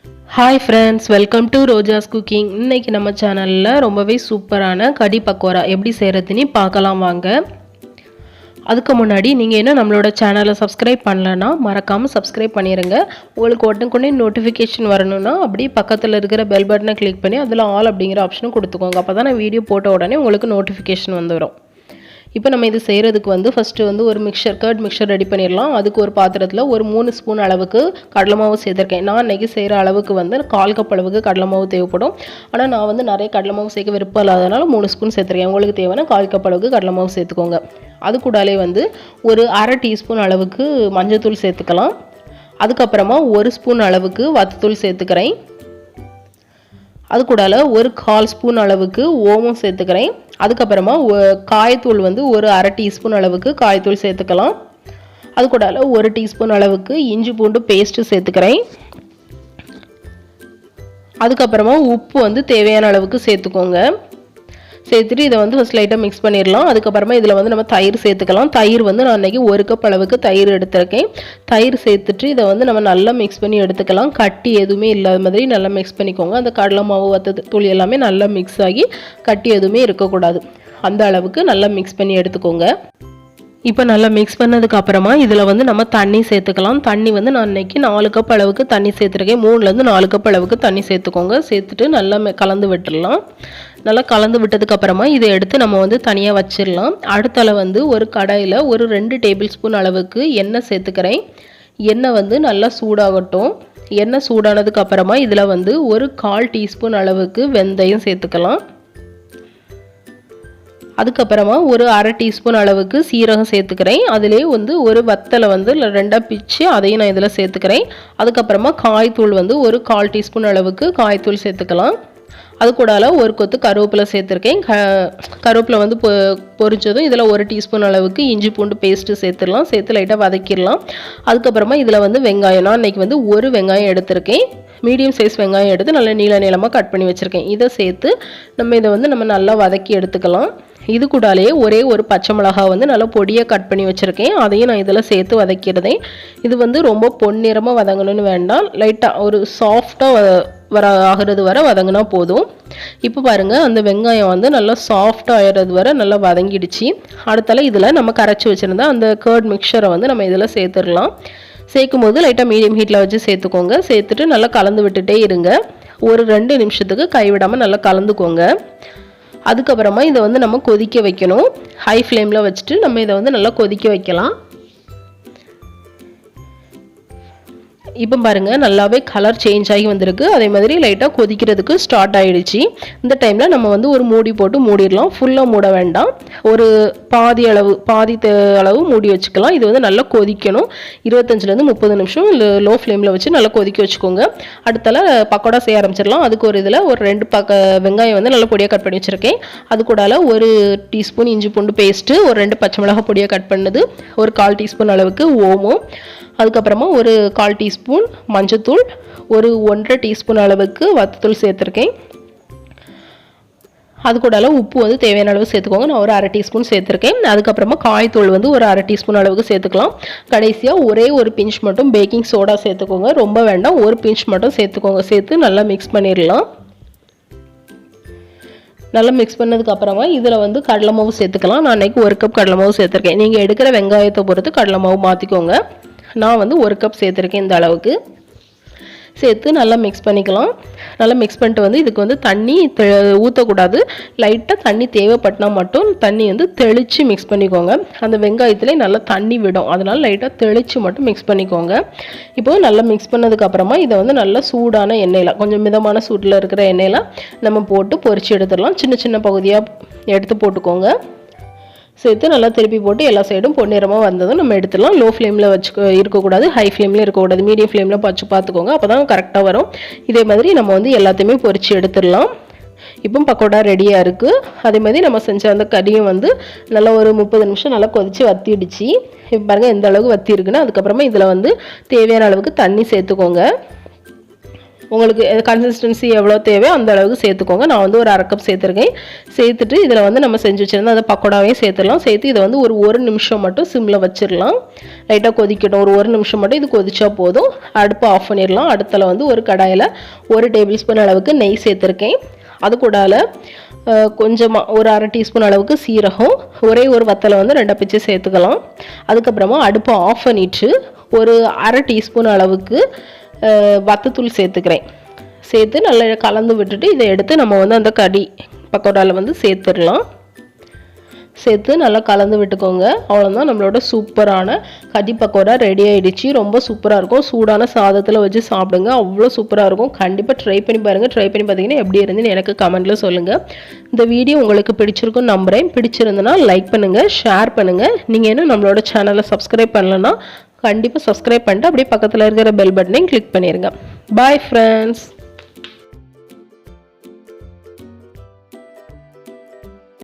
Hi friends, welcome to RojasCooking. இன்னைக்கு நம்ம சேனல்ல ரொம்பவே சூப்பரான கடி பக்கோடா எப்படி செய்யறதுன்னு பார்க்கலாம் வாங்க. அதுக்கு முன்னாடி நீங்க என்ன நம்மளோட சேனலை சப்ஸ்கிரைப் பண்ணலனா மறக்காம சப்ஸ்கிரைப் பண்ணிருங்க. உங்களுக்கு உடனுக்குடனே நோட்டிஃபிகேஷன் வரணும்னா அப்படியே பக்கத்துல இருக்கிற பெல் பட்டனை கிளிக் பண்ணி அதுல ஆல் அப்படிங்கிற ஆப்ஷனும் கொடுத்துக்கோங்க. அப்பதான் நான் வீடியோ போட்ட உடனே உங்களுக்கு நோட்டிஃபிகேஷன் வந்துரும். இப்போ நம்ம இது செய்கிறதுக்கு வந்து ஃபஸ்ட்டு வந்து ஒரு கர்ட் மிக்சர் ரெடி பண்ணிடலாம். அதுக்கு ஒரு பாத்திரத்தில் ஒரு 3 ஸ்பூன் அளவுக்கு கடலை மாவு சேர்த்துருக்கேன். நான் இன்றைக்கி செய்கிற அளவுக்கு வந்து 1/4 கப் அளவுக்கு கடலை மாவு தேவைப்படும். ஆனால் நான் வந்து நிறைய கடலை மாவு சேர்க்க விருப்பம் இல்லாதனால 3 ஸ்பூன் சேர்த்துருக்கேன். உங்களுக்கு தேவைன்னா 1/4 கப் அளவுக்கு கடலை மாவு சேர்த்துக்கோங்க. அது கூடாலே வந்து ஒரு 1/2 டீஸ்பூன் அளவுக்கு மஞ்சள்தூள் சேர்த்துக்கலாம். அதுக்கப்புறமா 1 ஸ்பூன் அளவுக்கு வத்தத்தூள் சேர்த்துக்கிறேன். அது கூடால ஒரு 1/4 ஸ்பூன் அளவுக்கு ஓமம் சேர்த்துக்கிறேன். அதுக்கப்புறமா காயத்தூள் வந்து ஒரு 1/2 டீஸ்பூன் அளவுக்கு காயத்தூள் சேர்த்துக்கலாம். அது கூடால 1 டீஸ்பூன் அளவுக்கு இஞ்சி பூண்டு பேஸ்ட்டு சேர்த்துக்கிறேன். அதுக்கப்புறமா உப்பு வந்து தேவையான அளவுக்கு சேர்த்துக்கோங்க. சேர்த்துட்டு இதை வந்து ஃபஸ்ட் லைட்டாக மிக்ஸ் பண்ணிடலாம். அதுக்கப்புறமா இதில் வந்து நம்ம தயிர் சேர்த்துக்கலாம். தயிர் வந்து நான் இன்றைக்கி 1 கப் அளவுக்கு தயிர் எடுத்திருக்கேன். தயிர் சேர்த்துட்டு இதை வந்து நம்ம நல்லா மிக்ஸ் பண்ணி எடுத்துக்கலாம். கட்டி எதுவுமே இல்லாத மாதிரி நல்லா மிக்ஸ் பண்ணிக்கோங்க. அந்த கடலை மாவு வத்தத்தூள் எல்லாமே நல்லா மிக்ஸ் ஆகி கட்டி எதுவுமே இருக்கக்கூடாது. அந்த அளவுக்கு நல்லா மிக்ஸ் பண்ணி எடுத்துக்கோங்க. இப்போ நல்லா மிக்ஸ் பண்ணதுக்கு அப்புறமா இதில் வந்து நம்ம தண்ணி சேர்த்துக்கலாம். தண்ணி வந்து நான் இன்றைக்கி 4 கப் அளவுக்கு தண்ணி சேர்த்துருக்கேன். 3லேருந்து 4 கப் அளவுக்கு தண்ணி சேர்த்துக்கோங்க. சேர்த்துட்டு நல்லா கலந்து விட்டுடலாம். நல்லா கலந்து விட்டதுக்கு அப்புறமா இதை எடுத்து நம்ம வந்து தனியாக வச்சிடலாம். அடுத்தால வந்து ஒரு கடாயில் ஒரு 2 டேபிள் ஸ்பூன் அளவுக்கு எண்ணெய் சேர்த்துக்கிறேன். எண்ணெய் வந்து நல்லா சூடாகட்டும். எண்ணெய் சூடானதுக்கு அப்புறமா இதில் வந்து ஒரு 1/4 டீஸ்பூன் அளவுக்கு வெந்தயம் சேர்த்துக்கலாம். அதுக்கப்புறமா ஒரு 1/2 டீஸ்பூன் அளவுக்கு சீரகம் சேர்த்துக்கிறேன். அதிலே வந்து ஒரு வத்தலை வந்து 2ஆக பிச்சு அதையும் நான் இதில் சேர்த்துக்கிறேன். அதுக்கப்புறமா காய்த்தூள் வந்து ஒரு 1/4 டீஸ்பூன் அளவுக்கு காய்த்தூள் சேர்த்துக்கலாம். அது கூடால ஒரு கொத்து கருவேப்பிலை சேர்த்துருக்கேன். கருவேப்பிலை வந்து பொரிச்சதும் இதில் 1 டீஸ்பூன் அளவுக்கு இஞ்சி பூண்டு பேஸ்ட்டு சேர்த்துடலாம். சேர்த்து லைட்டாக வதக்கிடலாம். அதுக்கப்புறமா இதில் வந்து வெங்காயம், நான் இன்றைக்கி வந்து ஒரு வெங்காயம் எடுத்திருக்கேன். மீடியம் சைஸ் வெங்காயம் எடுத்து நல்லா நீளமாக கட் பண்ணி வச்சுருக்கேன். இதை சேர்த்து இதை வந்து நம்ம நல்லா வதக்கி எடுத்துக்கலாம். இது கூடாலே ஒரே ஒரு பச்சை மிளகாய் வந்து நல்லா பொடியாக கட் பண்ணி வச்சுருக்கேன். அதையும் நான் இதில் சேர்த்து வதக்கிடுறேன். இது வந்து ரொம்ப பொன்னிறமாக வதங்கணும்னு வேண்டாம். லைட்டாக ஒரு சாஃப்டாக ஆகிறது வரை வதங்கினா போதும். இப்போ பாருங்கள், அந்த வெங்காயம் வந்து நல்லா சாஃப்டாக ஆகிறது வரை நல்லா வதங்கிடுச்சு. அடுத்தால இதில் நம்ம கரைச்சி வச்சுருந்தா அந்த கர்ட் மிக்சரை வந்து நம்ம இதில் சேர்த்துடலாம். சேர்க்கும் போது லைட்டாக மீடியம் ஹீட்டில் வச்சு சேர்த்துக்கோங்க. சேர்த்துட்டு நல்லா கலந்து விட்டுட்டே இருங்க. ஒரு 2 நிமிஷத்துக்கு கைவிடாமல் நல்லா கலந்துக்கோங்க. அதுக்கப்புறமா இதை வந்து நம்ம கொதிக்க வைக்கணும். ஹை ஃப்ளேமில் வச்சுட்டு நம்ம இதை வந்து நல்லா கொதிக்க வைக்கலாம். இப்போ பாருங்கள், நல்லாவே கலர் சேஞ்ச் ஆகி வந்திருக்கு. அதே மாதிரி லைட்டாக கொதிக்கிறதுக்கு ஸ்டார்ட் ஆகிடுச்சு. இந்த டைமில் நம்ம வந்து ஒரு மூடி போட்டு மூடிடலாம். ஃபுல்லாக மூட வேண்டாம். ஒரு பாதி அளவு மூடி வச்சுக்கலாம். இது வந்து நல்லா கொதிக்கணும். 25லேருந்து 30 நிமிஷம் லோ ஃப்ளேமில் வச்சு நல்லா கொதிக்க வச்சுக்கோங்க. அடுத்தால பக்கோடா செய்ய ஆரம்பிச்சிடலாம். அதுக்கு ஒரு இதில் ஒரு 2 வெங்காயம் வந்து நல்லா பொடியாக கட் பண்ணி வச்சுருக்கேன். அது கூடால 1 டீஸ்பூன் இஞ்சி பூண்டு பேஸ்ட்டு, ஒரு 2 பச்சை மிளகாய் பொடியாக கட் பண்ணது, ஒரு 1/4 டீஸ்பூன் அளவுக்கு ஓமம், அதுக்கப்புறமா ஒரு 1/4 டீஸ்பூன் மஞ்சத்தூள், ஒரு 1/2 டீஸ்பூன் அளவுக்கு வத்தத்தூள் சேர்த்துருக்கேன். அது கூட உப்பு வந்து தேவையான அளவு சேர்த்துக்கோங்க. நான் ஒரு 1/2 டீஸ்பூன் சேர்த்துருக்கேன். அதுக்கப்புறமா காய்த்தூள் வந்து ஒரு 1/2 டீஸ்பூன் அளவுக்கு சேர்த்துக்கலாம். கடைசியாக ஒரே ஒரு பிஞ்ச் மட்டும் பேக்கிங் சோடா சேர்த்துக்கோங்க. ரொம்ப வேண்டாம், ஒரு பிஞ்ச் மட்டும் சேர்த்துக்கோங்க. சேர்த்து நல்லா மிக்ஸ் பண்ணிடலாம். நல்லா மிக்ஸ் பண்ணதுக்கு அப்புறமா இதில் வந்து கடலை மாவு சேர்த்துக்கலாம். நான் அன்றைக்கி 1 கப் கடலை மாவு சேர்த்துருக்கேன். நீங்கள் எடுக்கிற வெங்காயத்தை பொறுத்து கடலை மாவு மாற்றிக்கோங்க. நான் வந்து 1 கப் சேர்த்துருக்கேன். இந்த அளவுக்கு சேர்த்து நல்லா மிக்ஸ் பண்ணிக்கலாம். நல்லா மிக்ஸ் பண்ணிட்டு வந்து இதுக்கு வந்து தண்ணி ஊற்றக்கூடாது. லைட்டாக தண்ணி தேவைப்பட்டனா மட்டும் தண்ணி வந்து தெளித்து மிக்ஸ் பண்ணிக்கோங்க. அந்த வெங்காயத்துலேயே நல்லா தண்ணி விடும். அதனால் லைட்டாக தெளித்து மட்டும் மிக்ஸ் பண்ணிக்கோங்க. இப்போது நல்லா மிக்ஸ் பண்ணதுக்கப்புறமா இதை வந்து நல்லா சூடான எண்ணெயில், கொஞ்சம் மிதமான சூட்டில் இருக்கிற எண்ணெயில் நம்ம போட்டு பொரிச்சு எடுத்துடலாம். சின்ன சின்ன பகுதியாக எடுத்து போட்டுக்கோங்க. சேர்த்து நல்லா திருப்பி போட்டு எல்லா சைடும் பொன்னிறமாக வந்ததும் நம்ம எடுத்துடலாம். லோ ஃப்ளேமில் இருக்கக்கூடாது, ஹை ஃப்ளேமில் இருக்கக்கூடாது, மீடியம் ஃப்ளேமில் வச்சு பார்த்துக்கோங்க. அப்போ தான் கரெக்டாக வரும். இதே மாதிரி நம்ம வந்து எல்லாத்தையுமே பொரித்து எடுத்துடலாம். இப்போ பக்கோடா ரெடியாக இருக்குது. அதே மாதிரி நம்ம செஞ்ச அந்த கறியும் வந்து நல்லா ஒரு 30 நிமிஷம் நல்லா கொதித்து வத்திடுச்சு. இப்போ பாருங்கள் எந்த அளவுக்கு வத்தி இருக்குன்னு. அதுக்கப்புறமா இதில் வந்து தேவையான அளவுக்கு தண்ணி சேர்த்துக்கோங்க. உங்களுக்கு கன்சிஸ்டன்சி எவ்வளோ தேவையோ அந்த அளவுக்கு சேர்த்துக்கோங்க. நான் வந்து ஒரு 1/2 கப் சேர்த்துருக்கேன். சேர்த்துட்டு இதில் வந்து நம்ம செஞ்சு வச்சுருந்தோம் அந்த பக்கோடாவையும் சேர்த்துடலாம். சேர்த்து இதை வந்து ஒரு நிமிஷம் மட்டும் சிம்மில் வச்சிடலாம். லைட்டாக கொதிக்கட்டும். ஒரு நிமிஷம் மட்டும் இது கொதிச்சா போதும். அடுப்பை ஆஃப் பண்ணிடலாம். அடுத்தில் வந்து ஒரு கடாயில் 1 டேபிள் ஸ்பூன் அளவுக்கு நெய் சேர்த்துருக்கேன். அது கூடால கொஞ்சமாக ஒரு 1/2 டீஸ்பூன் அளவுக்கு சீரகம், ஒரு வத்தலை வந்து 2 பிச்சு சேர்த்துக்கலாம். அதுக்கப்புறமா அடுப்பை ஆஃப் பண்ணிவிட்டு ஒரு 1/2 டீஸ்பூன் அளவுக்கு வத்தத்தூள் சேர்த்துக்கிறேன். சேர்த்து நல்லா கலந்து விட்டுட்டு இதை எடுத்து நம்ம வந்து அந்த கடி பக்கோடாவில் வந்து சேர்த்துடலாம். சேர்த்து நல்லா கலந்து விட்டுக்கோங்க. அவ்வளோதான், நம்மளோட சூப்பரான கடி பக்கோடா ரெடி ஆகிடுச்சு. ரொம்ப சூப்பராக இருக்கும். சூடான சாதத்தில் வச்சு சாப்பிடுங்க, அவ்வளோ சூப்பராக இருக்கும். கண்டிப்பாக ட்ரை பண்ணி பாருங்கள். ட்ரை பண்ணி பார்த்தீங்கன்னா எப்படி இருந்துன்னு எனக்கு கமெண்ட்டில் சொல்லுங்கள். இந்த வீடியோ உங்களுக்கு பிடிச்சிருக்குன்னு நம்புகிறேன். பிடிச்சிருந்தனா லைக் பண்ணுங்கள், ஷேர் பண்ணுங்கள். நீங்கள் இன்னும் நம்மளோட சேனலை சப்ஸ்கிரைப் பண்ணலன்னா கண்டிப்பாக சப்ஸ்கிரைப் பண்ணிட்டு அப்படியே பக்கத்தில் இருக்கிற பெல் பட்டனையும் கிளிக் பண்ணிடுங்க. Bye friends.